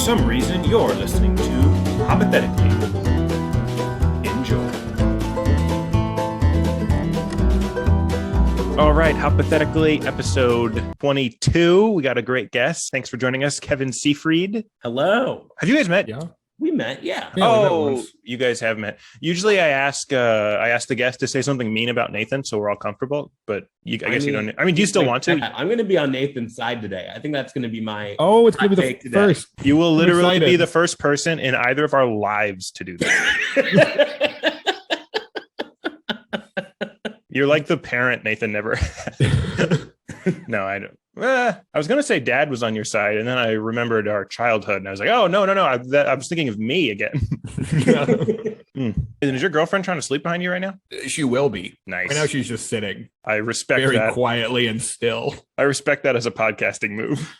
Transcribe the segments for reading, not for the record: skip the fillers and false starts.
some reason, you're listening to Hoppothetically. Enjoy. All right, Hoppothetically, episode 22. We got a great guest. Thanks for joining us, Kevin Seefried. Hello. Have you guys met? Yeah. We met, yeah. Oh, you guys have met. Usually I ask the guest to say something mean about Nathan so we're all comfortable, but I guess you don't. I mean, do you still want to? I'm going to be on Nathan's side today. I think that's going to be my it's going to be the first. You will literally be the first person in either of our lives to do that. You're like the parent Nathan never had. No, I don't. I was going to say dad was on your side, and then I remembered our childhood, and I was like, oh, no. I was thinking of me again. Is your girlfriend trying to sleep behind you right now? She will be. Nice. Right now she's just sitting. I respect very that. Quietly and still. I respect that as a podcasting move.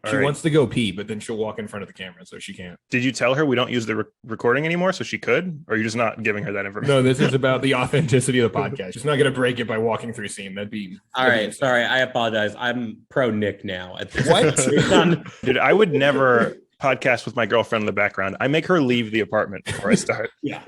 She wants to go pee, but then she'll walk in front of the camera, so she can't. Did you tell her we don't use the recording anymore so she could? Or are you just not giving her that information? No, this is about the authenticity of the podcast. She's not going to break it by walking through scene. That'd be... All right, sorry. I apologize. I'm pro Nick now. What? Dude, I would never podcast with my girlfriend in the background. I make her leave the apartment before I start. Yeah.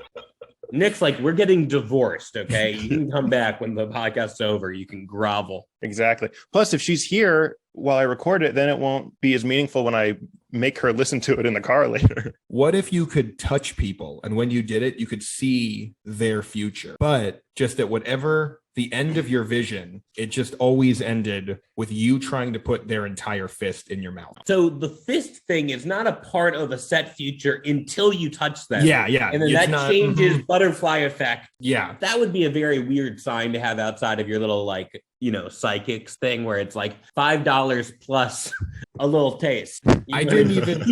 Nick's like, we're getting divorced, okay? You can come back when the podcast's over. You can grovel. Exactly. Plus, if she's here while I record it, then it won't be as meaningful when I make her listen to it in the car later. What if you could touch people, and when you did it, you could see their future, but just at whatever the end of your vision, it just always ended with you trying to put their entire fist in your mouth. So the fist thing is not a part of a set future until you touch them. Yeah. And then that changes butterfly effect. Yeah. That would be a very weird sign to have outside of your little, psychics thing where it's like $5 plus a little taste. I didn't even...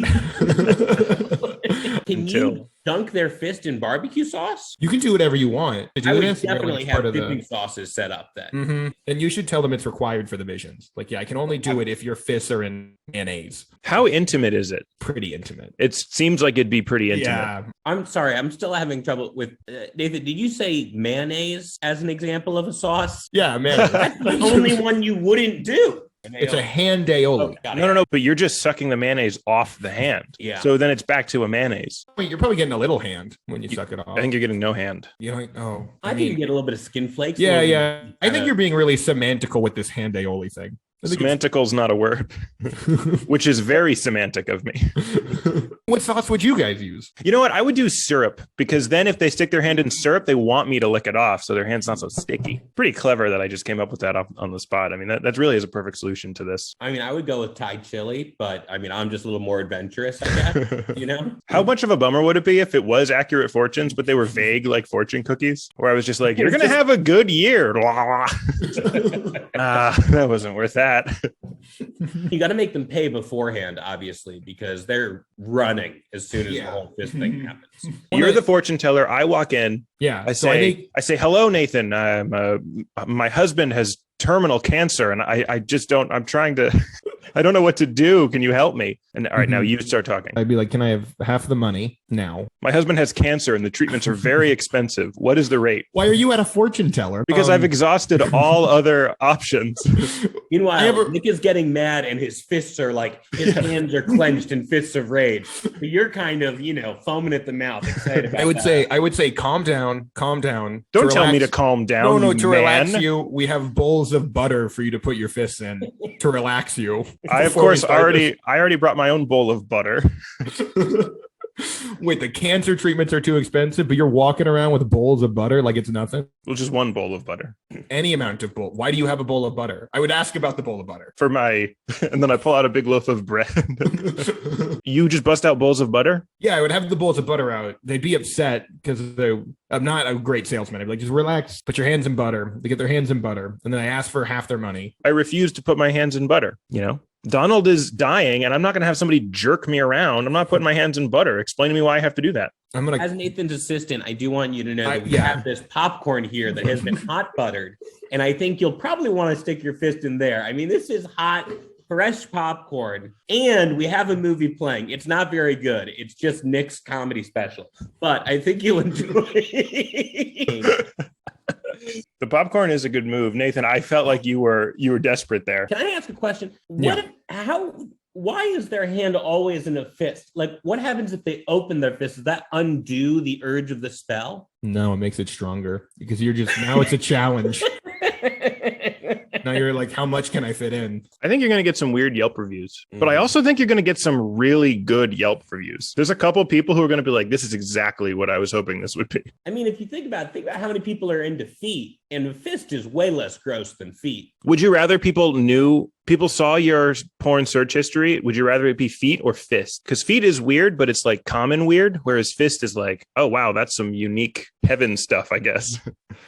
Can you dunk their fist in barbecue sauce? You can do whatever you want. I would definitely have dipping sauces set up then. Mm-hmm. And you should tell them it's required for the visions. I can only do it if your fists are in mayonnaise. How intimate is it? Pretty intimate. It seems like it'd be pretty intimate. Yeah. I'm sorry. I'm still having trouble with... Nathan, did you say mayonnaise as an example of a sauce? Yeah, mayonnaise. That's the only one you wouldn't do. It's a hand aioli. No. But you're just sucking the mayonnaise off the hand. Yeah. So then it's back to a mayonnaise. Wait, you're probably getting a little hand when you suck it off. I think you're getting no hand. I think you get a little bit of skin flakes. Yeah. I think you're being really semantical with this hand aioli thing. Semantical's not a word, which is very semantic of me. What sauce would you guys use? You know what? I would do syrup, because then if they stick their hand in syrup, they want me to lick it off so their hand's not so sticky. Pretty clever that I just came up with that on the spot. I mean, that really is a perfect solution to this. I mean, I would go with Thai chili, but I mean, I'm just a little more adventurous, I guess, How much of a bummer would it be if it was accurate fortunes, but they were vague like fortune cookies, where I was just like, you're going to have a good year. That wasn't worth that. You got to make them pay beforehand, obviously, because they're running as soon as the whole fist thing happens. You're the fortune teller. I walk in. Yeah. I say, hello, Nathan. My husband has terminal cancer, and I don't know what to do. Can you help me? And all right, now you start talking. I'd be like, can I have half the money now? My husband has cancer and the treatments are very expensive. What is the rate? Why are you at a fortune teller? Because I've exhausted all other options. Meanwhile, Nick is getting mad and his fists are his hands are clenched in fists of rage. But you're kind of, foaming at the mouth, excited about I would say, calm down. Don't tell me to calm down. No, to relax you, we have bowls of butter for you to put your fists in to relax you. I, of course, I already brought my own bowl of butter. Wait, the cancer treatments are too expensive, but you're walking around with bowls of butter like it's nothing? Well, just one bowl of butter. Any amount of bowl. Why do you have a bowl of butter? I would ask about the bowl of butter. And then I pull out a big loaf of bread. You just bust out bowls of butter? Yeah, I would have the bowls of butter out. They'd be upset because I'm not a great salesman. I'd be like, just relax, put your hands in butter. They get their hands in butter. And then I ask for half their money. I refuse to put my hands in butter, Donald is dying, and I'm not going to have somebody jerk me around. I'm not putting my hands in butter. Explain to me why I have to do that. As Nathan's assistant, I do want you to know that we have this popcorn here that has been hot buttered, and I think you'll probably want to stick your fist in there. I mean, this is hot, fresh popcorn, and we have a movie playing. It's not very good. It's just Nick's comedy special, but I think you'll enjoy it. The popcorn is a good move, Nathan. I felt like you were desperate there. Can I ask a question? How why is their hand always in a fist? Like, what happens if they open their fist? Does that undo the urge of the spell? No, it makes it stronger because now it's a challenge. Now you're like, how much can I fit in? I think you're going to get some weird Yelp reviews, but I also think you're going to get some really good Yelp reviews. There's a couple people who are going to be like, this is exactly what I was hoping this would be. I mean, if you think about how many people are into feet, and a fist is way less gross than feet. Would you rather people saw your porn search history? Would you rather it be feet or fist? Because feet is weird, but it's like common weird, whereas fist is like, oh, wow, that's some unique heaven stuff, I guess.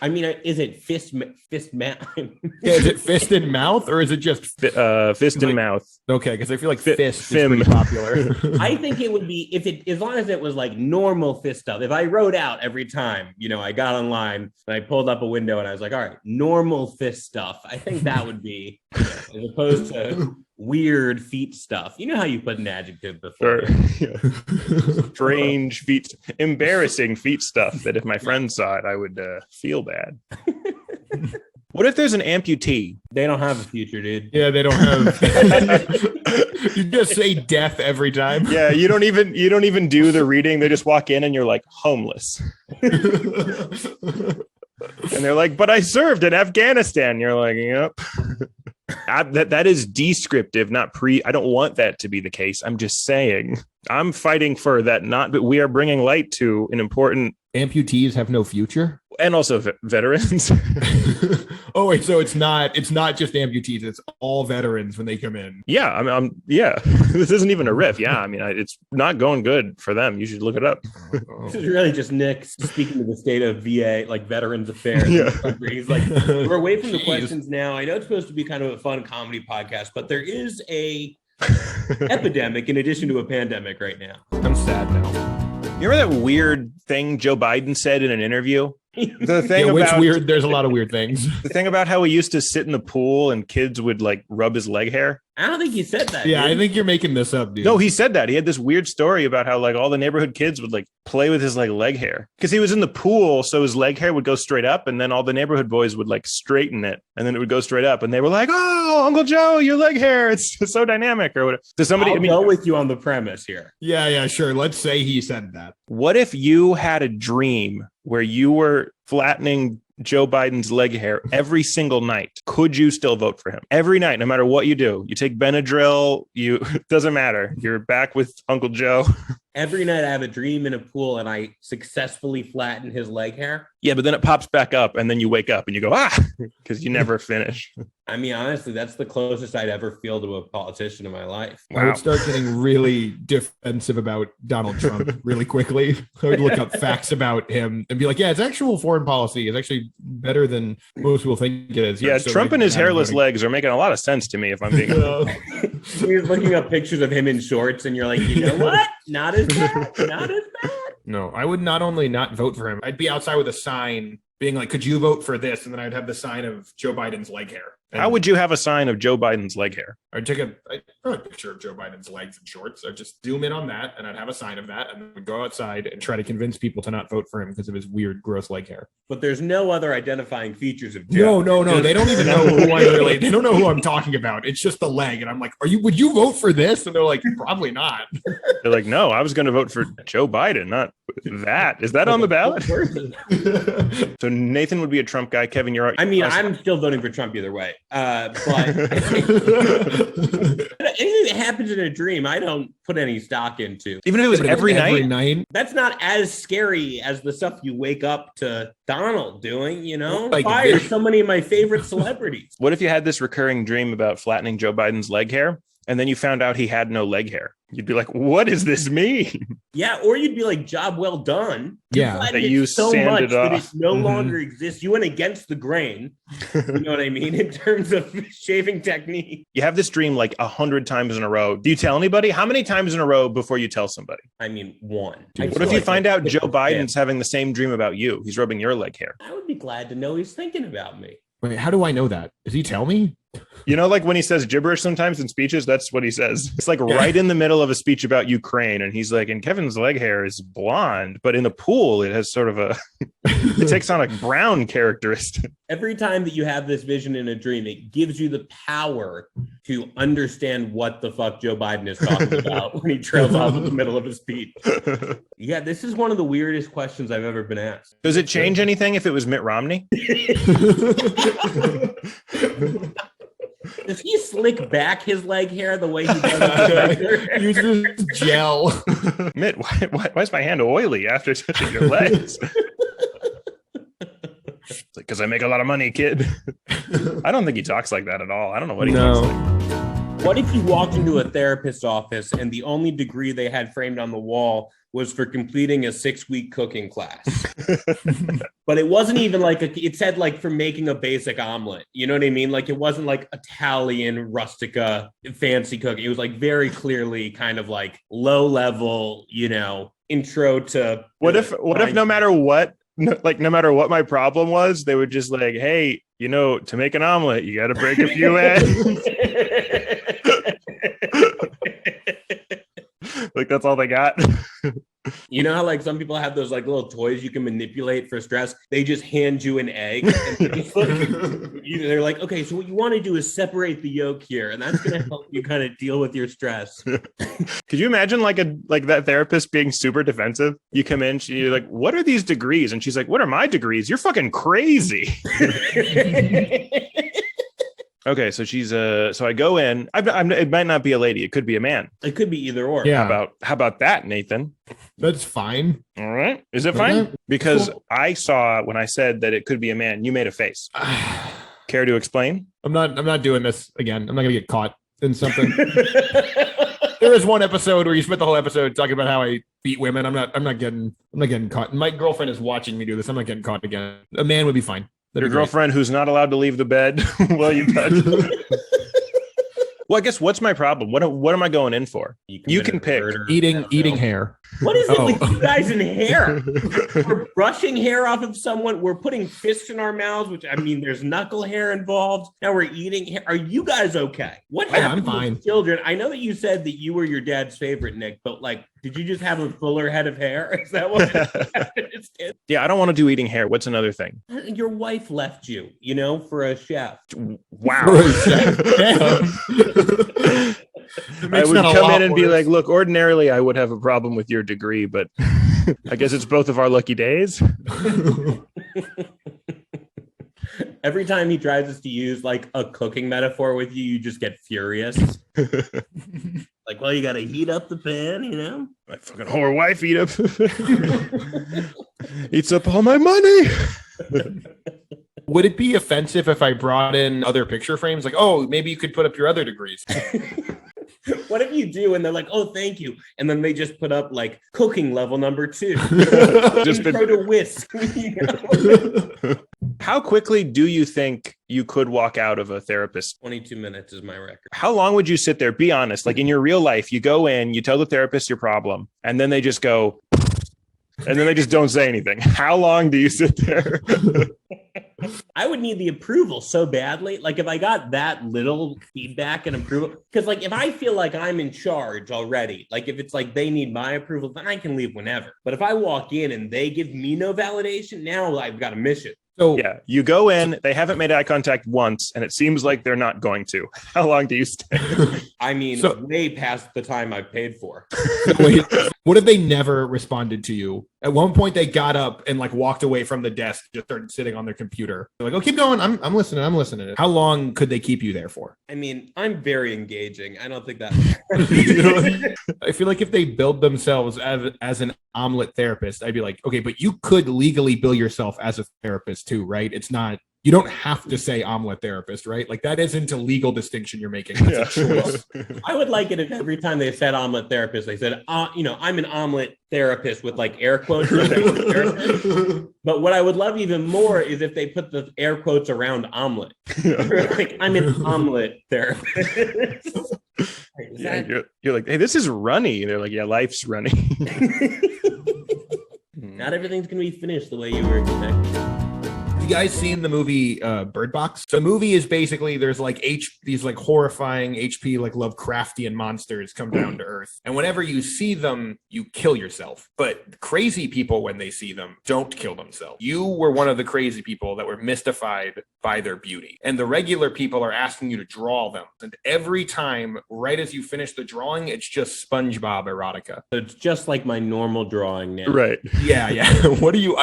I mean, is it fist mouth? Yeah, is it fist in mouth or is it just fist in mouth? Okay, because I feel like fist is pretty popular. I think it would be as long as it was like normal fist stuff. If I wrote out every time, I got online and I pulled up a window and I was like, all right, normal fist stuff. I think that would be as opposed to weird feet stuff. You know how you put an adjective before. Strange feet, embarrassing feet stuff that if my friend saw it, I would feel bad. What if there's an amputee? They don't have a future, dude. Yeah, they don't have. You just say death every time. Yeah, you don't even do the reading. They just walk in and you're like homeless. And they're like, but I served in Afghanistan. You're like, yep. That is descriptive, not I don't want that to be the case. I'm just saying I'm fighting for that. But we are bringing light to an important. Amputees have no future, and also veterans. Oh wait, so it's not just amputees; it's all veterans when they come in. Yeah, yeah. This isn't even a riff. Yeah, I mean, it's not going good for them. You should look it up. This is really just Nick speaking to the state of VA, like Veterans Affairs. Yeah. He's like, we're away from the questions now. I know it's supposed to be kind of a fun comedy podcast, but there is a epidemic in addition to a pandemic right now. I'm sad now. You remember that weird thing Joe Biden said in an interview? The thing weird? There's a lot of weird things. The thing about how he used to sit in the pool and kids would like rub his leg hair. I don't think he said that. Yeah, dude. I think you're making this up, dude. No, he said that. He had this weird story about how like all the neighborhood kids would like play with his like leg hair because he was in the pool. So his leg hair would go straight up and then all the neighborhood boys would like straighten it and then it would go straight up. And they were like, oh, Uncle Joe, your leg hair. It's so dynamic or whatever. Does somebody I'll go with you on the premise here. Yeah, sure. Let's say he said that. What if you had a dream where you were flattening Joe Biden's leg hair every single night? Could you still vote for him every night, no matter what you do? You take Benadryl, it doesn't matter. You're back with Uncle Joe. Every night I have a dream in a pool and I successfully flatten his leg hair. Yeah, but then it pops back up and then you wake up and you go, because you never finish. I mean, honestly, that's the closest I'd ever feel to a politician in my life. Wow. I would start getting really defensive about Donald Trump really quickly. I would look up facts about him and be like, yeah, his actual foreign policy is actually better than most people think it is. Yeah, so Trump and his hairless legs are making a lot of sense to me, if I'm being You're looking up pictures of him in shorts and you're like, you know what? Not as bad. Not as bad. No, I would not only not vote for him, I'd be outside with a sign being like, could you vote for this? And then I'd have the sign of Joe Biden's leg hair. And how would you have a sign of Joe Biden's leg hair? I'd take a picture of Joe Biden's legs and shorts. I'd just zoom in on that and I'd have a sign of that and then we'd go outside and try to convince people to not vote for him because of his weird, gross leg hair. But there's no other identifying features of Joe. No. They don't even know they don't know who I'm talking about. It's just the leg. And I'm like, would you vote for this? And they're like, probably not. They're like, no, I was going to vote for Joe Biden, not that. Is that on the ballot? So Nathan would be a Trump guy. Kevin, you're. I mean, I'm still voting for Trump either way. But anything that happens in a dream, I don't put any stock into. Even if it was every night? That's not as scary as the stuff you wake up to Donald doing, Like fire so many of my favorite celebrities. What if you had this recurring dream about flattening Joe Biden's leg hair and then you found out he had no leg hair? You'd be like, what does this mean? Yeah, or you'd be like, job well done. Yeah, that you so sanded much off. that it no longer exists. You went against the grain. You know what I mean? In terms of shaving technique. You have this dream like 100 times in a row. Do you tell anybody? How many times in a row before you tell somebody? I mean, one. What if you find out Joe Biden's having the same dream about you? He's rubbing your leg hair. I would be glad to know he's thinking about me. Wait, how do I know that? Does he tell me? You know, like when he says gibberish sometimes in speeches, that's what he says. It's like right in the middle of a speech about Ukraine. And he's like, and Kevin's leg hair is blonde, but in the pool, it has sort of it takes on a brown characteristic. Every time that you have this vision in a dream, it gives you the power to understand what the fuck Joe Biden is talking about when he trails off in the middle of a speech. Yeah, this is one of the weirdest questions I've ever been asked. Does it change anything if it was Mitt Romney? Does he slick back his leg hair the way he does? Uses gel. Mitt, why is my hand oily after touching your legs? It's like, because I make a lot of money, kid. I don't think he talks like that at all. I don't know what he talks like. What if you walked into a therapist's office and the only degree they had framed on the wall was for completing a 6-week cooking class? But it wasn't even like it said like for making a basic omelet. You know what I mean? Like it wasn't like Italian rustica fancy cooking. It was like very clearly kind of like low level, you know, intro to what if no matter what my problem was, they would just like, hey, you know, to make an omelet, you got to break a few eggs. Like that's all they got. You know how like some people have those like little toys you can manipulate for stress? They just hand you an egg. And they're like, okay, so what you want to do is separate the yolk here, and that's going to help you kind of deal with your stress. Could you imagine like that therapist being super defensive? You come in, you're like, what are these degrees? And she's like, what are my degrees? You're fucking crazy. Okay, so she's so I go in. It might not be a lady. It could be a man. It could be either or. Yeah. How about that, Nathan? That's fine. All right. Is it fine? Because I saw when I said that it could be a man, you made a face. Care to explain? I'm not doing this again. I'm not gonna get caught in something. There is one episode where you spent the whole episode talking about how I beat women. I'm not getting caught. My girlfriend is watching me do this. I'm not getting caught again. A man would be fine. Your girlfriend who's not allowed to leave the bed while you touch. Well, I guess what's my problem? What am I going in for? You can pick. Eating hair. What is it with you guys in hair? We're brushing hair off of someone. We're putting fists in our mouths, which I mean, there's knuckle hair involved. Now we're eating hair. Are you guys okay? What happened to fine. Children? I know that you said that you were your dad's favorite, Nick, but like, did you just have a fuller head of hair? Is that what happened? Yeah, I don't want to do eating hair. What's another thing? Your wife left you, you know, for a chef. Wow. I would come in and be like, look, ordinarily I would have a problem with your degree, but I guess it's both of our lucky days. Every time he tries us to use like a cooking metaphor with you, you just get furious. Like, well, you got to heat up the pan, you know? My fucking whore wife eats up all my money. Would it be offensive if I brought in other picture frames? Like, oh, maybe you could put up your other degrees. What if you do and they're like, oh, thank you. And then they just put up like cooking level number 2. Just intro to whisk. You know? How quickly do you think you could walk out of a therapist? 22 minutes is my record. How long would you sit there? Be honest. Like in your real life, you go in, you tell the therapist your problem, and then they just go, and then they just don't say anything. How long do you sit there? I would need the approval so badly. Like if I got that little feedback and approval, because like if I feel like I'm in charge already, like if it's like they need my approval, then I can leave whenever. But if I walk in and they give me no validation, now I've got a mission. So yeah, you go in, they haven't made eye contact once, and it seems like they're not going to. How long do you stay? I mean, way past the time I've paid for. Wait, what if they never responded to you? At one point, they got up and like walked away from the desk, just started sitting on their computer. They're like, "Oh, keep going. I'm listening. How long could they keep you there for?" I mean, I'm very engaging. I don't think that. I feel like if they build themselves as an omelet therapist, I'd be like, okay, but you could legally bill yourself as a therapist too, right? It's not. You don't have to say omelet therapist, right? Like that isn't a legal distinction you're making. That's a choice. I would like it if every time they said omelet therapist, they said, you know, I'm an omelet therapist with like air quotes. But what I would love even more is if they put the air quotes around omelet. Like, I'm an omelet therapist. Yeah, you're like, hey, this is runny. They're like, yeah, life's runny. Not everything's going to be finished the way you were expecting. You guys seen the movie Birdbox? So the movie is basically there's like these like horrifying HP like Lovecraftian monsters come down to Earth, and whenever you see them, you kill yourself. But crazy people, when they see them, don't kill themselves. You were one of the crazy people that were mystified by their beauty, and the regular people are asking you to draw them. And every time, right as you finish the drawing, it's just SpongeBob erotica. So it's just like my normal drawing now. Right. Yeah. What do you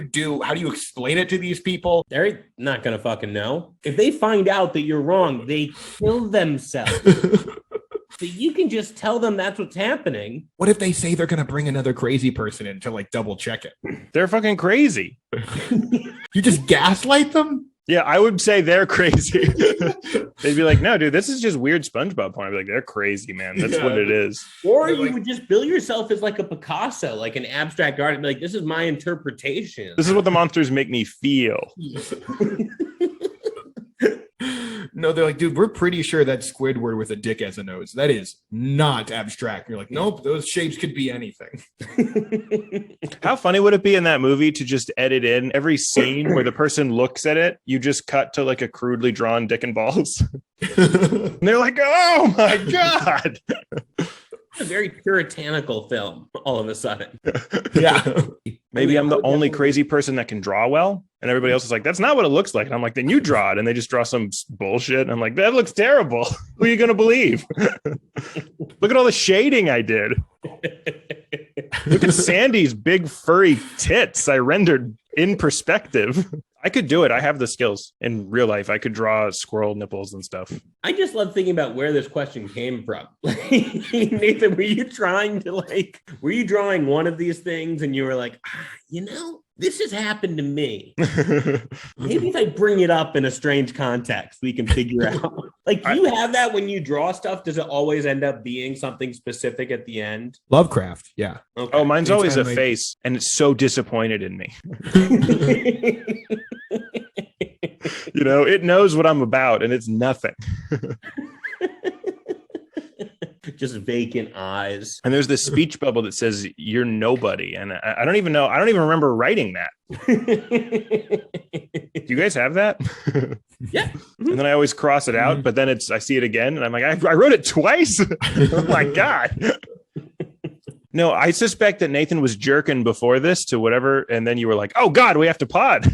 do? How do you explain it to these people? They're not gonna fucking know. If they find out that you're wrong, they kill themselves. So you can just tell them that's what's happening. What if they say they're gonna bring another crazy person in to like double check it? They're fucking crazy. You just gaslight them? Yeah, I would say they're crazy. They'd be like, no, dude, this is just weird SpongeBob porn. I'd be like, they're crazy, man. That's what it is. Or you would just bill yourself as like a Picasso, like an abstract artist. Be like, this is my interpretation. This is what the monsters make me feel. No, they're like, dude, we're pretty sure that's Squidward with a dick as a nose. That is not abstract. You're like, nope, those shapes could be anything. How funny would it be in that movie to just edit in every scene where the person looks at it, you just cut to like a crudely drawn dick and balls? And they're like, oh my God. A very puritanical film all of a sudden. Yeah. Maybe I'm the only crazy person that can draw well. And everybody else is like, that's not what it looks like. And I'm like, then you draw it. And they just draw some bullshit. And I'm like, that looks terrible. Who are you going to believe? Look at all the shading I did. Look at Sandy's big furry tits I rendered in perspective. I could do it. I have the skills in real life. I could draw squirrel nipples and stuff. I just love thinking about where this question came from. Nathan, were you drawing one of these things and you were like, this has happened to me. Maybe if I bring it up in a strange context, we can figure out. Like, do you have that when you draw stuff? Does it always end up being something specific at the end? Lovecraft, yeah. Okay. Oh, mine's always a face, and it's so disappointed in me. It knows what I'm about, and it's nothing. Just vacant eyes. And there's this speech bubble that says you're nobody. And I don't even know. I don't even remember writing that. Do you guys have that? Yeah. And then I always cross it out, but then I see it again and I'm like, I wrote it twice. Oh my God. No, I suspect that Nathan was jerking before this to whatever. And then you were like, oh God, we have to pod.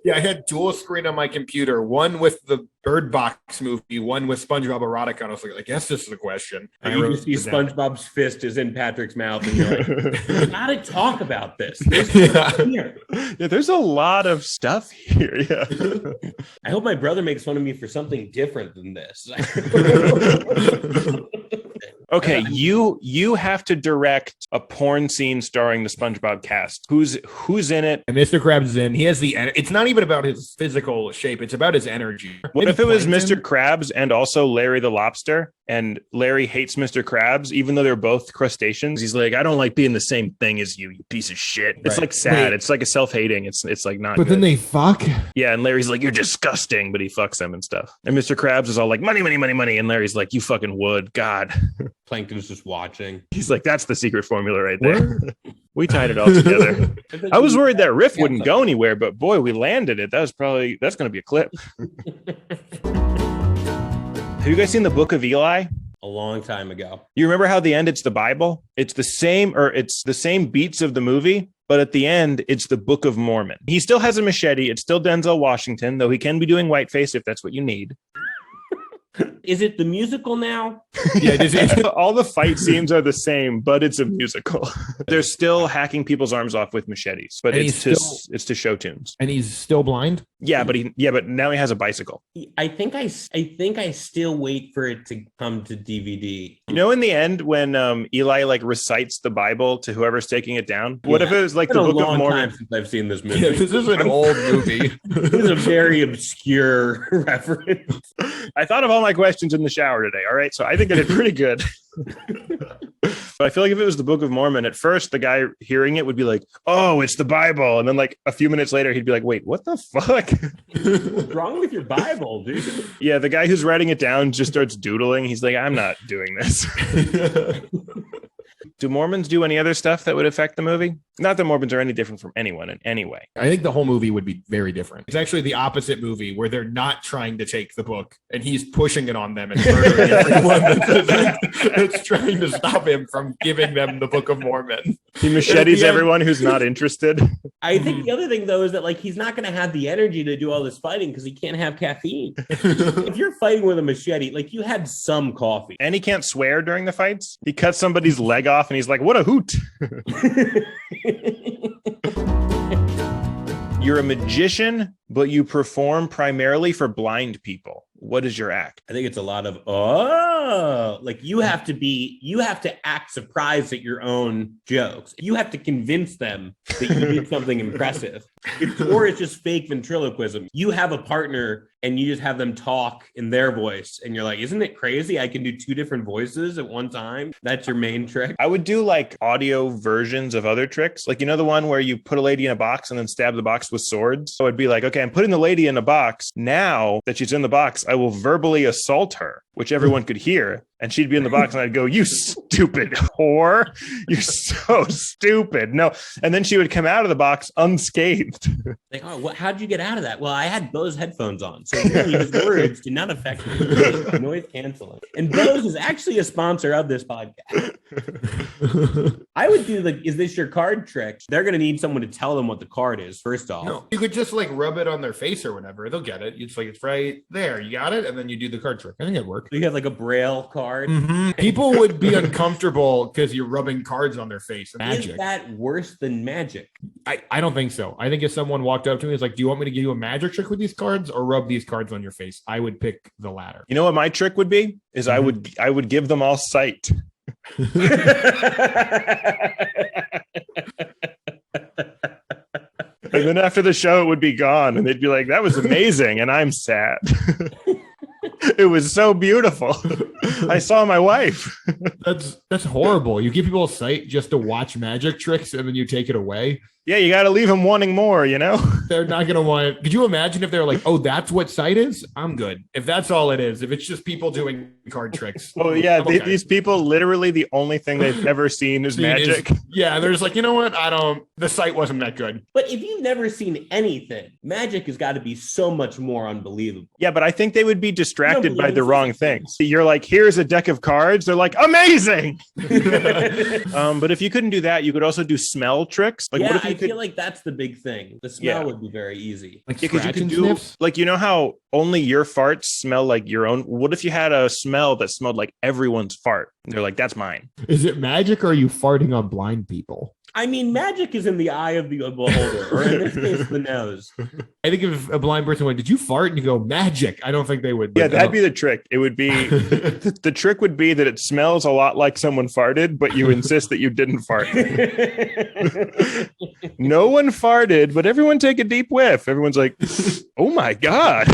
Yeah, I had dual screen on my computer, one with the Birdbox movie, one with SpongeBob erotica. And I was like, I guess this is a question. And you just see SpongeBob's fist is in Patrick's mouth, and you're like, we gotta talk about this. Yeah, there's a lot of stuff here. Yeah. I hope my brother makes fun of me for something different than this. Okay, you have to direct a porn scene starring the SpongeBob cast. Who's in it? And Mr. Krabs is in. He has it's not even about his physical shape. It's about his energy. What if it was Mr. Krabs and also Larry the lobster? And Larry hates Mr. Krabs, even though they're both crustaceans. He's like, I don't like being the same thing as you piece of shit. Right. It's like sad. Wait. It's like a self-hating. It's like not. But good. Then they fuck. Yeah, and Larry's like, you're disgusting, but he fucks them and stuff. And Mr. Krabs is all like, money, money, money, money. And Larry's like, you fucking would, God. Plankton's just watching. He's like, that's the secret formula right there. We tied it all together. I was worried that riff wouldn't go anywhere, but boy, we landed it. That's going to be a clip. Have you guys seen the Book of Eli? A long time ago. You remember how the end it's the Bible? It's the same beats of the movie, but at the end it's the Book of Mormon. He still has a machete. It's still Denzel Washington, though he can be doing whiteface if that's what you need. Is it the musical now? Yeah, all the fight scenes are the same, but it's a musical. They're still hacking people's arms off with machetes, but it's to show tunes. And he's still blind? Yeah, but now he has a bicycle. I think I still wait for it to come to DVD. In the end when Eli like recites the Bible to whoever's taking it down, what if it was like the Book of Mormon? Since I've seen this movie. Yeah, this is an old movie. This is a very obscure reference. I thought of all my questions in the shower today. All right, so I think I did pretty good. But I feel like if it was the Book of Mormon, at first the guy hearing it would be like, oh, it's the Bible. And then like a few minutes later, he'd be like, wait, what the fuck? What's wrong with your Bible, dude? Yeah, the guy who's writing it down just starts doodling. He's like, I'm not doing this. Do Mormons do any other stuff that would affect the movie? Not that Mormons are any different from anyone in any way. I think the whole movie would be very different. It's actually the opposite movie where they're not trying to take the book and he's pushing it on them and murdering everyone that's trying to stop him from giving them the Book of Mormon. He machetes everyone who's not interested. I think the other thing, though, is that like he's not going to have the energy to do all this fighting because he can't have caffeine. If you're fighting with a machete, like you had some coffee. And he can't swear during the fights. He cuts somebody's leg off and he's like, what a hoot. You're a magician, but you perform primarily for blind people. What is your act? I think it's a lot of, like you have to act surprised at your own jokes. You have to convince them that you did something impressive. Or it's just fake ventriloquism. You have a partner and you just have them talk in their voice. And you're like, isn't it crazy? I can do 2 different voices at one time. That's your main trick. I would do like audio versions of other tricks. Like, you know, the one where you put a lady in a box and then stab the box with swords. So it'd be like, okay, I'm putting the lady in a box. Now that she's in the box, I will verbally assault her, which everyone could hear. And she'd be in the box and I'd go, you stupid whore. You're so stupid. No. And then she would come out of the box unscathed. Like, oh, how'd you get out of that? Well, I had Bose headphones on. So really his words did not affect me. Noise canceling. And Bose is actually a sponsor of this podcast. I would do is this your card trick? They're going to need someone to tell them what the card is, first off. No, you could just like rub it on their face or whatever. They'll get it. It's like, it's right there. You got it. And then you do the card trick. I think it'd work. You have like a braille card. Mm-hmm. People would be uncomfortable because you're rubbing cards on their face. Magic. Is that worse than magic? I don't think so. I think if someone walked up to me and was like, do you want me to give you a magic trick with these cards or rub these cards on your face? I would pick the latter. You know what my trick would be? Is I would give them all sight. And then after the show, it would be gone. And they'd be like, that was amazing. And I'm sad. It was so beautiful. I saw my wife. That's horrible. You give people a sight just to watch magic tricks and then you take it away. Yeah, you got to leave them wanting more, you know? They're not going to want. Could you imagine if they're like, oh, that's what sight is? I'm good. If that's all it is, if it's just people doing card tricks. Well, yeah, these people, literally the only thing they've ever seen is magic. Yeah, they're just like, you know what? the sight wasn't that good. But if you've never seen anything, magic has got to be so much more unbelievable. Yeah, but I think they would be distracted by the wrong things. You're like, here's a deck of cards. They're like, amazing. But if you couldn't do that, you could also do smell tricks. Like, what if you I feel like that's the big thing. The smell would be very easy. Like, because you could do, like, you know how only your farts smell like your own? What if you had a smell that smelled like everyone's fart? And they're like, that's mine. Is it magic or are you farting on blind people? I mean, magic is in the eye of the beholder, or in this case, the nose. I think if a blind person went, did you fart? And you go, magic. I don't think they would. Yeah, that'd be the trick. It would be, the trick would be that it smells a lot like someone farted, but you insist that you didn't fart. No one farted, but everyone take a deep whiff. Everyone's like, oh my God.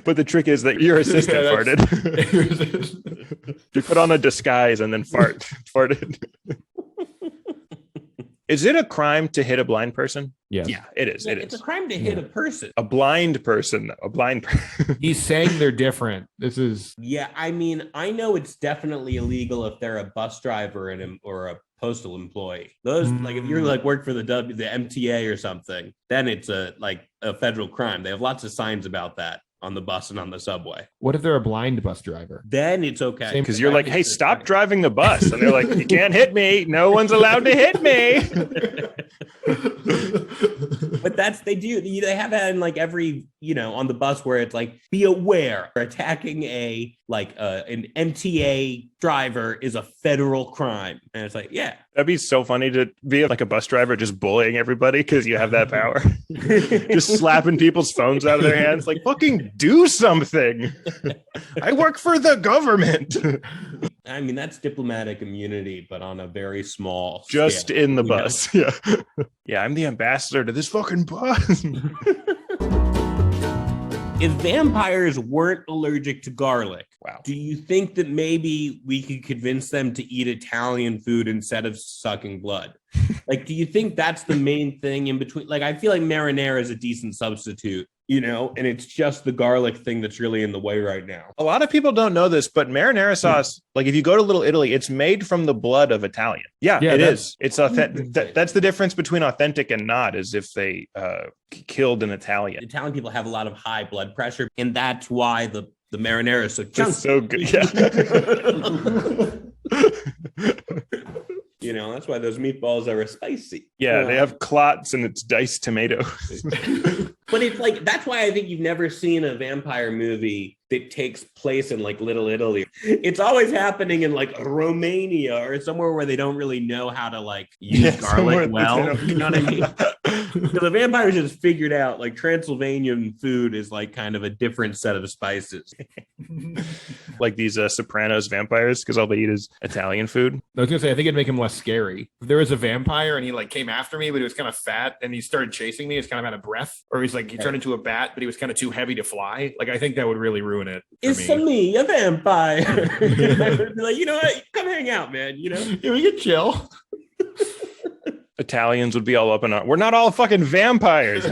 But the trick is that your assistant farted. You put on a disguise and then farted. Is it a crime to hit a blind person? Yes. Yeah, it is. Yeah, it's a crime to hit a person. A blind person. He's saying they're different. This is. Yeah, I mean, I know it's definitely illegal if they're a bus driver or a postal employee. Those, like, if you're like work for the MTA or something, then it's a federal crime. They have lots of signs about that on the bus and on the subway. What if they're a blind bus driver? Then it's okay. Because you're like, hey, stop driving the bus. And they're like, you can't hit me. No one's allowed to hit me. But they have that in like every, on the bus where it's like, be aware, attacking an MTA driver is a federal crime. And it's like, yeah. That'd be so funny to be like a bus driver just bullying everybody because you have that power. Just slapping people's phones out of their hands. Like, fucking do something. I work for the government. I mean, that's diplomatic immunity, but on a very small just scale, in the bus. Yeah. Yeah, I'm the ambassador to this fucking bus. If vampires weren't allergic to garlic, wow, do you think that maybe we could convince them to eat Italian food instead of sucking blood? Like, do you think that's the main thing in between? Like, I feel like marinara is a decent substitute, and it's just the garlic thing that's really in the way right now. A lot of people don't know this, but marinara sauce, like if you go to Little Italy, it's made from the blood of Italian. Yeah, it is. It's authentic. That's the difference between authentic and not, is if they killed an Italian. Italian people have a lot of high blood pressure, and that's why the marinara is so chunky. It's so good. Yeah. That's why those meatballs are spicy. Yeah, they have clots and it's diced tomatoes. But it's like, that's why I think you've never seen a vampire movie that takes place in like Little Italy. It's always happening in like Romania or somewhere where they don't really know how to like use garlic well. You know what I mean? So the vampires just figured out like Transylvanian food is like kind of a different set of spices. Like these Sopranos vampires, because all they eat is Italian food. I was gonna say, I think it'd make him less scary. If there was a vampire and he like came after me, but he was kind of fat and he started chasing me, he's kind of out of breath, or he's like he turned into a bat, but he was kind of too heavy to fly. Like I think that would really ruin it. Is me a vampire? I'd be like, you know what? Come hang out, man. Yeah, we can chill. Italians would be all up in our. We're not all fucking vampires.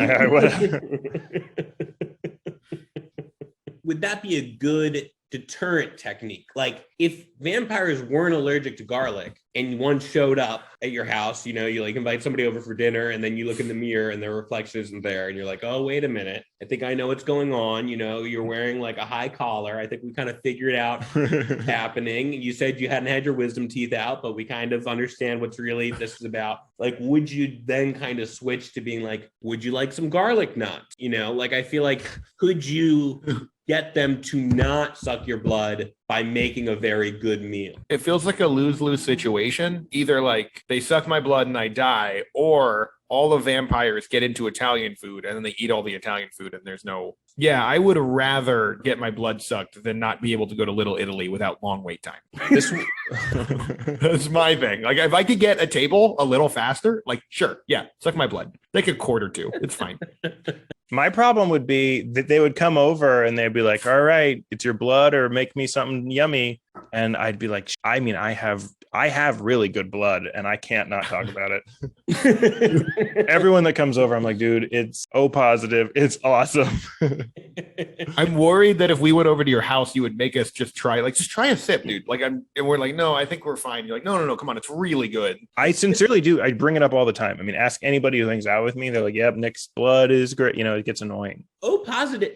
Would that be a good deterrent technique? Like if vampires weren't allergic to garlic and one showed up at your house, you like invite somebody over for dinner and then you look in the mirror and their reflection isn't there and you're like, oh, wait a minute. I think I know what's going on. You're wearing like a high collar. I think we kind of figured out what's happening. You said you hadn't had your wisdom teeth out, but we kind of understand what's really this is about. Like, would you then kind of switch to being like, would you like some garlic nuts? Like, I feel like, could you get them to not suck your blood by making a very good meal? It feels like a lose-lose situation. Either like they suck my blood and I die, or all the vampires get into Italian food and then they eat all the Italian food and there's no... Yeah, I would rather get my blood sucked than not be able to go to Little Italy without long wait time. That's my thing. Like if I could get a table a little faster, like sure, yeah, suck my blood. Like a quart or two. It's fine. My problem would be that they would come over and they'd be like, all right, it's your blood or make me something yummy. And I'd be like, I mean, I have really good blood and I can't not talk about it. Everyone that comes over, I'm like, dude, it's O positive. It's awesome. I'm worried that if we went over to your house, you would make us just try a sip, dude. And we're like, no, I think we're fine. You're like, no, come on. It's really good. I sincerely do. I bring it up all the time. I mean, ask anybody who hangs out with me. They're like, yep, Nick's blood is great. It gets annoying. O positive.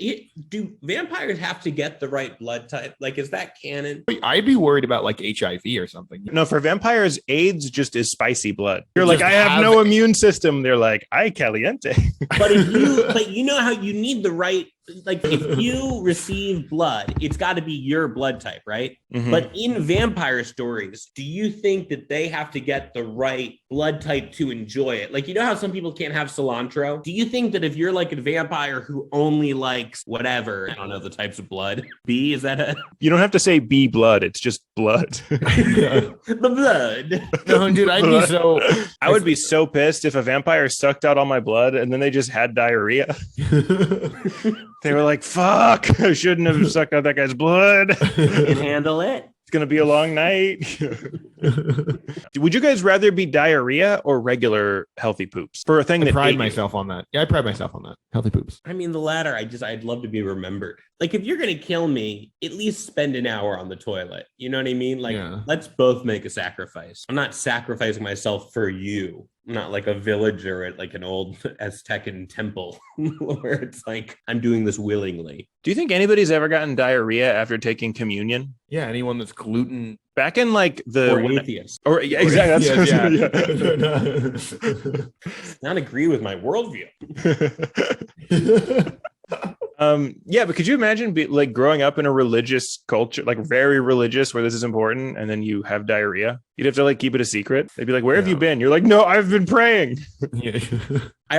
Do vampires have to get the right blood type? Like, is that canon? I'd be worried about like HIV or something. No, for vampires, AIDS just is spicy blood. You're like, I have no immune system. They're like, ay caliente. But you know how you need the right, like if you receive blood, it's got to be your blood type, right? Mm-hmm. But in vampire stories, do you think that they have to get the right blood type to enjoy it? Like, how some people can't have cilantro? Do you think that if you're like a vampire who only likes whatever, I don't know the types of blood, B, is that a... You don't have to say B blood. It's just blood. The blood. No, dude, I would be so pissed if a vampire sucked out all my blood and then they just had diarrhea. They were like, fuck, I shouldn't have sucked out that guy's blood. You can handle it. It's going to be a long night. Would you guys rather be diarrhea or regular healthy poops? For a thing that I pride myself on that. Yeah, I pride myself on that. Healthy poops. I mean, the latter, I'd love to be remembered. Like, if you're going to kill me, at least spend an hour on the toilet. You know what I mean? Like, Let's both make a sacrifice. I'm not sacrificing myself for you. I'm not like a villager at like an old Aztecan temple where it's like, I'm doing this willingly. Do you think anybody's ever gotten diarrhea after taking communion? Yeah, anyone that's gluten. Back in like the... Or atheist. Or, yeah, exactly. Not agree with my worldview. Yeah, but could you imagine like growing up in a religious culture, like very religious, where this is important, and then you have diarrhea? You'd have to like keep it a secret. They'd be like, "Where have you been?" You're like, "No, I've been praying." Yeah.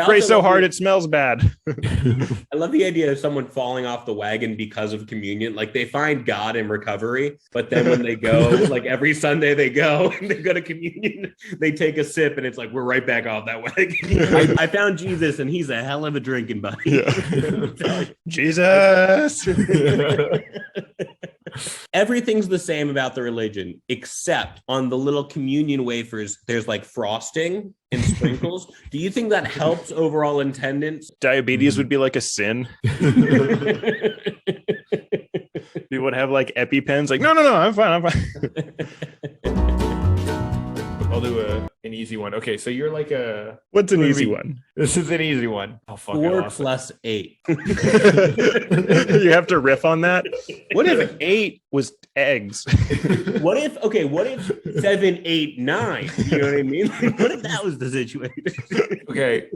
Pray so hard it smells bad. I love the idea of someone falling off the wagon because of communion. Like they find God in recovery, but then when they go, like every Sunday they go and they go to communion, they take a sip and it's like, we're right back off that wagon. I found Jesus and he's a hell of a drinking buddy. Yeah. Jesus. Everything's the same about the religion, except on the little communion wafers, there's like frosting and sprinkles. Do you think that helps overall attendance? Diabetes would be like a sin. You would have like EpiPens. Like, no, I'm fine. I'll do an easy one. Okay, so you're like a... What's an easy one? This is an easy one. Oh, fuck, 4 plus 8. You have to riff on that. What if 8 was eggs? What if 7, 8, 9? You know what I mean? Like, what if that was the situation? Okay,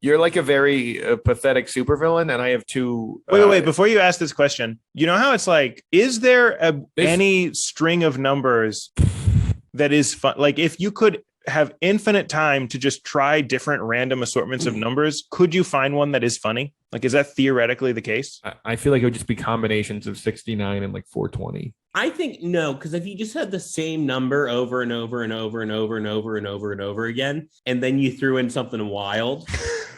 you're like a very pathetic supervillain, and I have two... Wait. Before you ask this question, you know how it's like, is there any string of numbers that is fun? Like, if you could have infinite time to just try different random assortments of numbers, could you find one that is funny? Like, is that theoretically the case? I feel like it would just be combinations of 69 and like 420. I think no, because if you just had the same number over and over and over and over and over and over and over again, and then you threw in something wild,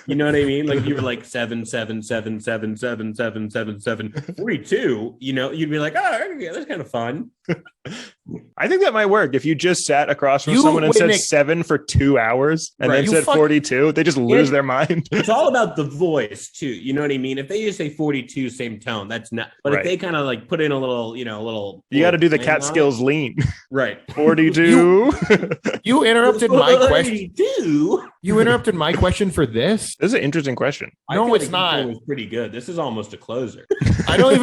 you know what I mean? Like you were like 7, 7, 7, 7, 7, 7, 7, 7, 42, you know, you'd be like, oh, yeah, that's kind of fun. I think that might work. If you just sat across from someone and said 7 for 2 hours and then said 42, they just lose their mind. It's all about the voice too. You know what I mean? If they just say 42, same tone, that's not. But if they kind of like put in a little, you got to do the cat skills lean. Right. 42. You interrupted my question. 42. You interrupted my question for this. This is an interesting question. No, it's not. It was pretty good. This is almost a closer. I don't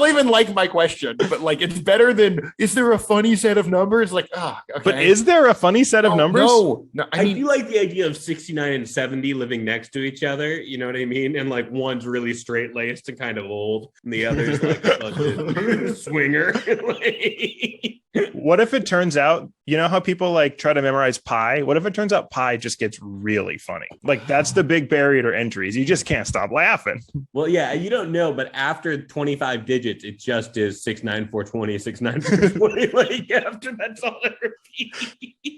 even like my question, but like it's better than. Is there a funny set of numbers? Like, okay. But is there a funny set of numbers? No. I mean, do like the idea of 69 and 70 living next to each other. You know what I mean? And like one's really straight laced and kind of old, and the other's like a swinger. What if it turns out, you know how people like try to memorize pi? What if it turns out pi just gets really funny? Like that's the big barrier to entries. You just can't stop laughing. Well, yeah, you don't know, but after 25 digits, it just is 69420, 69420. Like after that's all it repeats.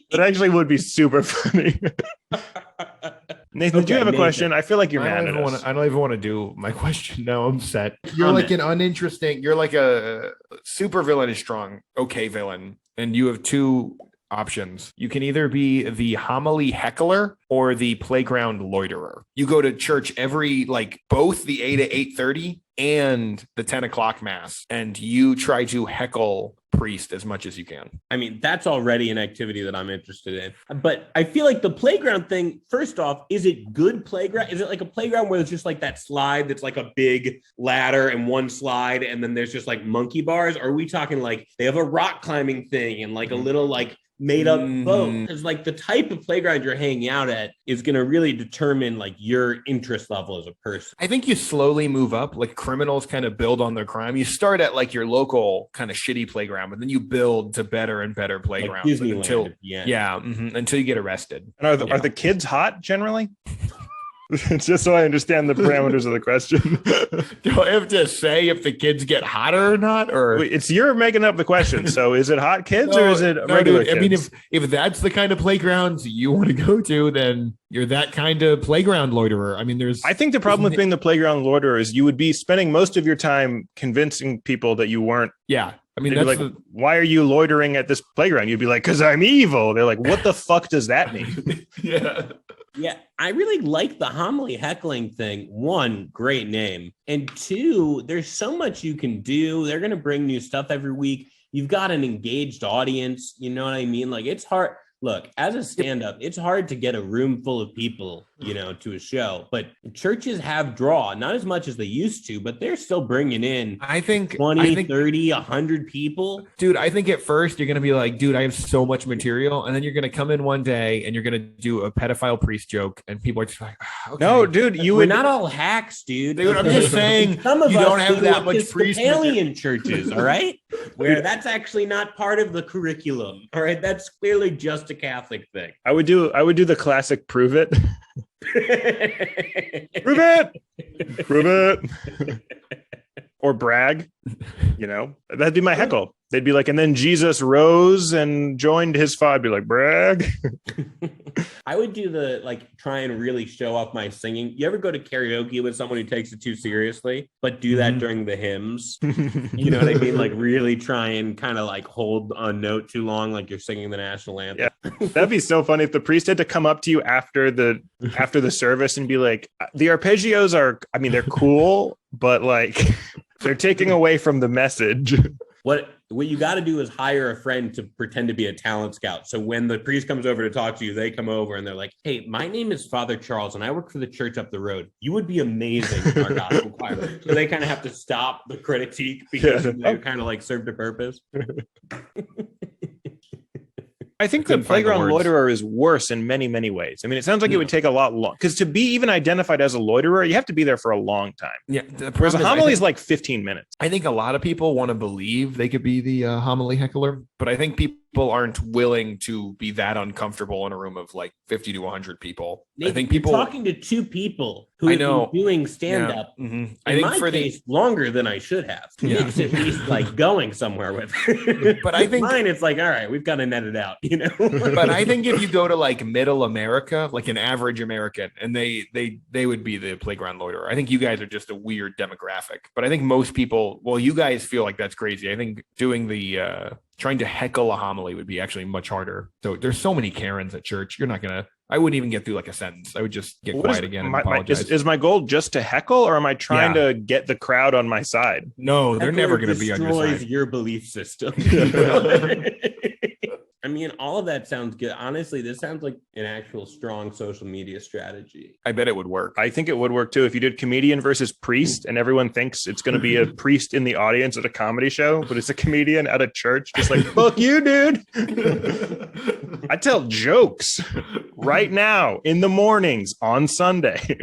It actually would be super funny. Nathan, did you have a question? I feel like you're mad at us. I don't even want to do my question. No, I'm set. You're like an uninteresting. You're like a super villain is strong. Okay, villain, and you have two options. You can either be the homily heckler or the playground loiterer. You go to church every both the 8 to 8:30 and the 10 o'clock mass, and you try to heckle priest as much as you can. I mean, that's already an activity that I'm interested in. But I feel like the playground thing, first off, is it good playground? Is it like a playground where it's just like that slide that's like a big ladder and one slide, and then there's just like monkey bars? Or are we talking like they have a rock climbing thing and like a little like made up boat? Because like the type of playground you're hanging out at is going to really determine like your interest level as a person. I think you slowly move up. Like criminals kind of build on their crime. You start at like your local kind of shitty playground, but then you build to better and better playgrounds like until you get arrested. And are the kids hot generally? Just so I understand the parameters of the question. Do I have to say if the kids get hotter or not? Or it's you're making up the question. So is it hot kids or is it regular kids? I mean, if that's the kind of playgrounds you want to go to, then you're that kind of playground loiterer. I mean, I think the problem with being the playground loiterer is you would be spending most of your time convincing people that you weren't. Yeah. I mean, that's like, why are you loitering at this playground? You'd be like, because I'm evil. They're like, what the fuck does that mean? Yeah, I really like the homily heckling thing. One, great name. And two, there's so much you can do. They're going to bring new stuff every week. You've got an engaged audience. You know what I mean? Like, it's hard. Look, as a stand-up, it's hard to get a room full of people, to a show. But churches have draw, not as much as they used to, but they're still bringing in, I think 20, 30, 100 people. Dude, I think at first you're going to be like, dude, I have so much material. And then you're going to come in one day and you're going to do a pedophile priest joke. And people are just like, okay. No, dude, we're not all hacks, dude. I'm just saying, some of you us don't have that much priest Episcopalian churches, all right? Where that's actually not part of the curriculum. All right. That's clearly just a Catholic thing. I would do the classic prove it. Prove it. Or brag. That'd be my heckle. They'd be like, and then Jesus rose and joined his father. I'd be like, brag. I would do try and really show off my singing. You ever go to karaoke with someone who takes it too seriously, but do that during the hymns? You know what I mean? Like really try and kind of like hold a note too long, like you're singing the national anthem. Yeah, that'd be so funny if the priest had to come up to you after the service and be like, the arpeggios are, I mean, they're cool, but like they're taking away from the message. What you got to do is hire a friend to pretend to be a talent scout. So when the priest comes over to talk to you, they come over and they're like, hey, my name is Father Charles and I work for the church up the road. You would be amazing in our gospel choir. So they kind of have to stop the critique because they kind of like served a purpose. I think the playground loiterer is worse in many, many ways. I mean, it sounds like it would take a lot long because to be even identified as a loiterer, you have to be there for a long time. Yeah. Whereas a homily is like 15 minutes. I think a lot of people want to believe they could be the homily heckler, but I think people aren't willing to be that uncomfortable in a room of like 50 to 100 people. Nathan, I think people talking to two people who have been doing stand-up. Yeah. Mm-hmm. I think my case, longer than I should have. Nick's at least like going somewhere with it. But I think mine, it's like, all right, we've got to net it out, you know. But I think if you go to like middle America, like an average American, and they would be the playground loiterer. I think you guys are just a weird demographic. But I think most people, well, you guys feel like that's crazy. I think doing the trying to heckle a homily would be actually much harder. So there's so many Karens at church. You're not gonna. I wouldn't even get through like a sentence. I would just get quiet again and apologize. Is my goal just to heckle, or am I trying to get the crowd on my side? No, they're never going to be on your side. Destroys your belief system. I mean, all of that sounds good. Honestly, this sounds like an actual strong social media strategy. I bet it would work. I think it would work too. If you did comedian versus priest and everyone thinks it's going to be a priest in the audience at a comedy show, but it's a comedian at a church, just like, fuck you, dude. I tell jokes right now in the mornings on Sunday.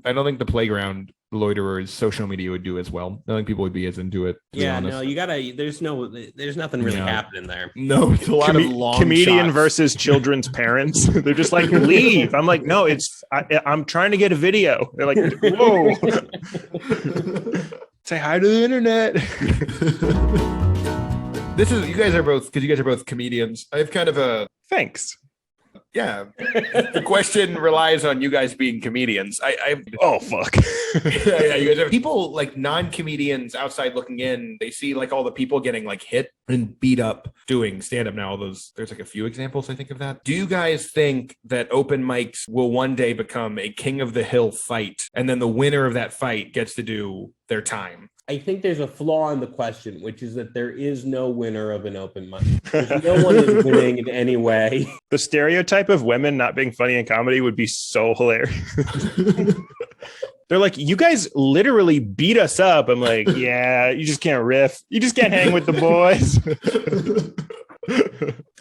I don't think the playground loiterers social media would do as well. I don't think people would be as into it. Yeah, no, you gotta. There's nothing really happening there. No, it's a lot of long comedian shots. versus children's parents. They're just like, leave. I'm like, no, I'm trying to get a video. They're like, whoa. Say hi to the internet. You guys are both comedians. I have kind of a thanks. Yeah, the question relies on you guys being comedians. Oh fuck. Yeah, you guys are people like non-comedians outside looking in. They see like all the people getting like hit and beat up doing stand-up now. There's like a few examples I think of that. Do you guys think that open mics will one day become a King of the Hill fight, and then the winner of that fight gets to do their time? I think there's a flaw in the question, which is that there is no winner of an open mic. No one is winning in any way. The stereotype of women not being funny in comedy would be so hilarious. They're like, you guys literally beat us up. I'm like, yeah, you just can't riff. You just can't hang with the boys.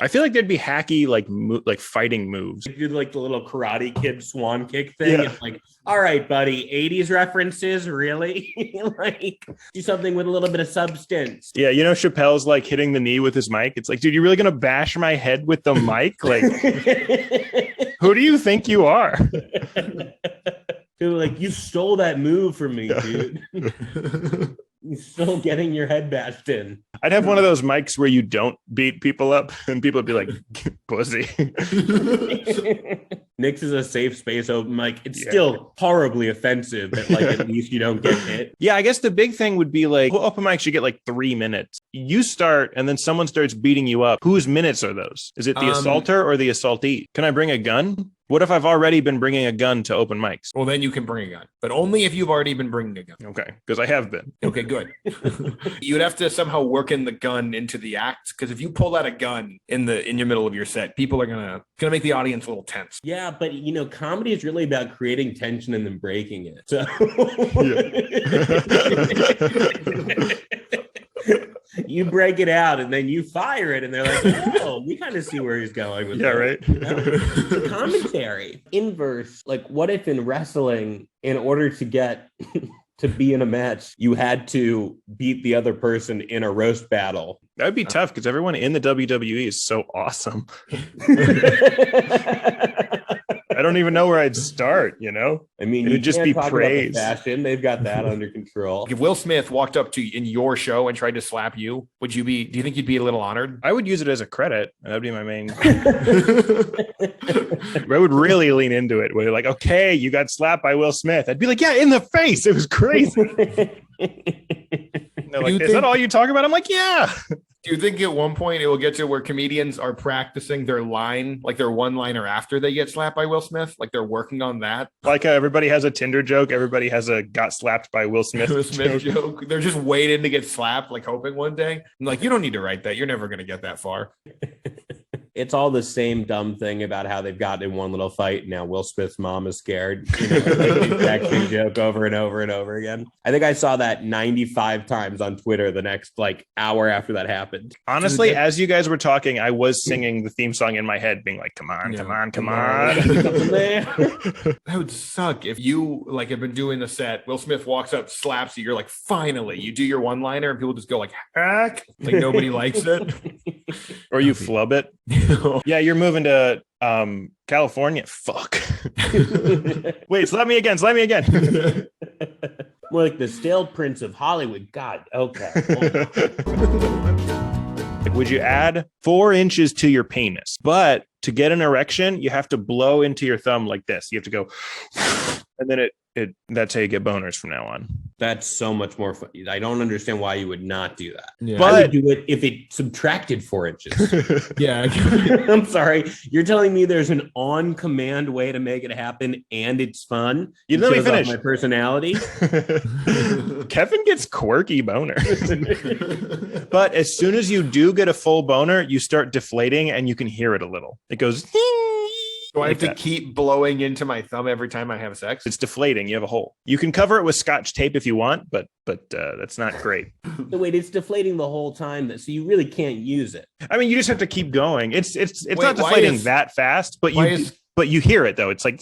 I feel like there'd be hacky like fighting moves. You do like the little Karate Kid swan kick thing. Yeah. It's like, all right, buddy, 80s references, really? Like, do something with a little bit of substance. Yeah, you know, Chappelle's like hitting the knee with his mic. It's like, dude, you're really gonna bash my head with the mic? Like, who do you think you are? Dude, like, you stole that move from me, dude. You're still getting your head bashed in. I'd have one of those mics where you don't beat people up and people would be like, pussy. Nick's is a safe space open mic. It's still horribly offensive, but like at least you don't get hit. Yeah, I guess the big thing would be like, open mics, you get like 3 minutes. You start and then someone starts beating you up. Whose minutes are those? Is it the assaulter or the assaultee? Can I bring a gun? What if I've already been bringing a gun to open mics? Well, then you can bring a gun, but only if you've already been bringing a gun. Okay, because I have been. Okay, good. You'd have to somehow work in the gun into the act, because if you pull out a gun in your middle of your set, people are gonna make the audience a little tense. Yeah, but you know, comedy is really about creating tension and then breaking it. So. You break it out and then you fire it and they're like, oh, we kind of see where he's going with that. Right. You know? The commentary inverse, like what if in wrestling, in order to get to be in a match, you had to beat the other person in a roast battle? That would be tough because everyone in the WWE is so awesome. I don't even know where I'd start, you know? I mean, it would just be praise. Fashion, they've got that under control. If Will Smith walked up to you in your show and tried to slap you, do you think you'd be a little honored? I would use it as a credit. That'd be my main. I would really lean into it. Where like, okay, you got slapped by Will Smith. I'd be like, yeah, in the face. It was crazy. Like, is that all you talk about? I'm like, yeah. Do you think at one point it will get to where comedians are practicing their line, like their one-liner after they get slapped by Will Smith? Like they're working on that? Like everybody has a Tinder joke. Everybody has a got slapped by Will Smith, joke. They're just waiting to get slapped, like hoping one day. I'm like, you don't need to write that. You're never going to get that far. It's all the same dumb thing about how they've gotten in one little fight. And now Will Smith's mom is scared. You know, the exact same joke over and over and over again. I think I saw that 95 times on Twitter the next like hour after that happened. Honestly, as you guys were talking, I was singing the theme song in my head, being like, come on, come on, come on. That would suck if you like have been doing the set. Will Smith walks up, slaps you. You're like, finally, you do your one-liner, and people just go like, heck, like nobody likes it. Or you flub it. Yeah, you're moving to California. Fuck. Wait, slap me again. More like the stale Prince of Hollywood. God, okay. Would you add 4 inches to your penis? But to get an erection, you have to blow into your thumb like this. You have to go, and then that's how you get boners from now on. That's so much more fun. I don't understand why you would not do that. Yeah. But I would do it if it subtracted 4 inches. Yeah. I'm sorry. You're telling me there's an on-command way to make it happen and it's fun? You let me finish. My personality. Kevin gets quirky boners. But as soon as you do get a full boner, you start deflating and you can hear it a little. It goes... Do I have to keep blowing into my thumb every time I have sex? It's deflating. You have a hole. You can cover it with Scotch tape if you want, but that's not great. So wait, it's deflating the whole time, so you really can't use it. I mean, you just have to keep going. It's not deflating that fast, but you hear it though. It's like.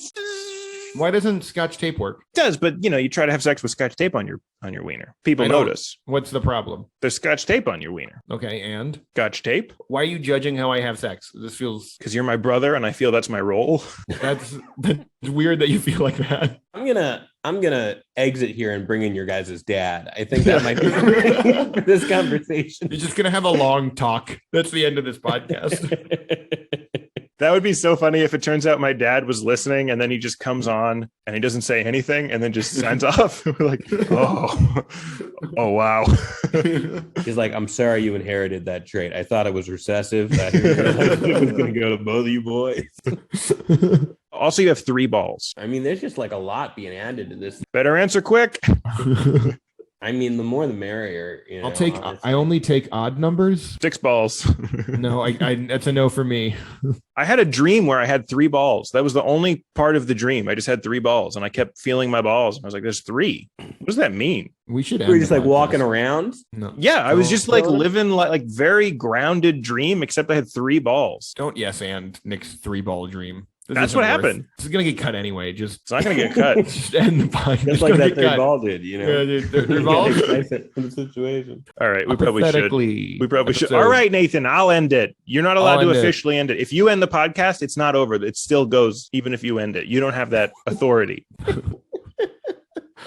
Why doesn't Scotch tape work? It does, but you try to have sex with Scotch tape on your wiener. People notice. What's the problem? There's Scotch tape on your wiener. Okay, and Scotch tape. Why are you judging how I have sex? This feels because you're my brother, and I feel that's my role. That's weird that you feel like that. I'm gonna exit here and bring in your guys' dad. I think that might be for this conversation. You're just gonna have a long talk. That's the end of this podcast. That would be so funny if it turns out my dad was listening and then he just comes on and he doesn't say anything and then just signs off. We're like, oh wow. He's like, I'm sorry you inherited that trait. I thought it was recessive. I it was going to go to both of you boys. Also, you have 3 balls. I mean, there's just like a lot being added to this. Better answer quick. I mean, the more the merrier. I only take odd numbers. 6 balls. No, I that's a no for me. I had a dream where I had 3 balls. That was the only part of the dream. I just had 3 balls and I kept feeling my balls. I was like, there's 3. What does that mean? We should. Were you just like walking around? No. Yeah, I was just like living like very grounded dream, except I had 3 balls. Don't and Nick's 3-ball dream. That's what happened. This is gonna get cut anyway. It's not gonna get cut. Just end the podcast. Just like that 3-ball did, Yeah, dude, 3-balls. In the situation. All right, we probably should. Episode. All right, Nathan, I'll end it. You're not allowed to officially end it. If you end the podcast, it's not over. It still goes, even if you end it. You don't have that authority.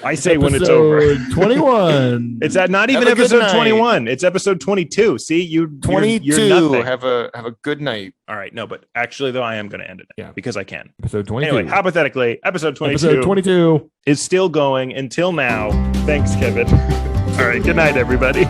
I say when it's over. 21. It's not even episode 21. It's episode 22. See, you're 22. You're nothing. Have a good night. All right, no, but actually though, I am going to end it. Yeah, because I can. Episode 22. Anyway, hypothetically, episode 22. Episode 22 is still going until now. Thanks, Kevin. All right, good night, everybody.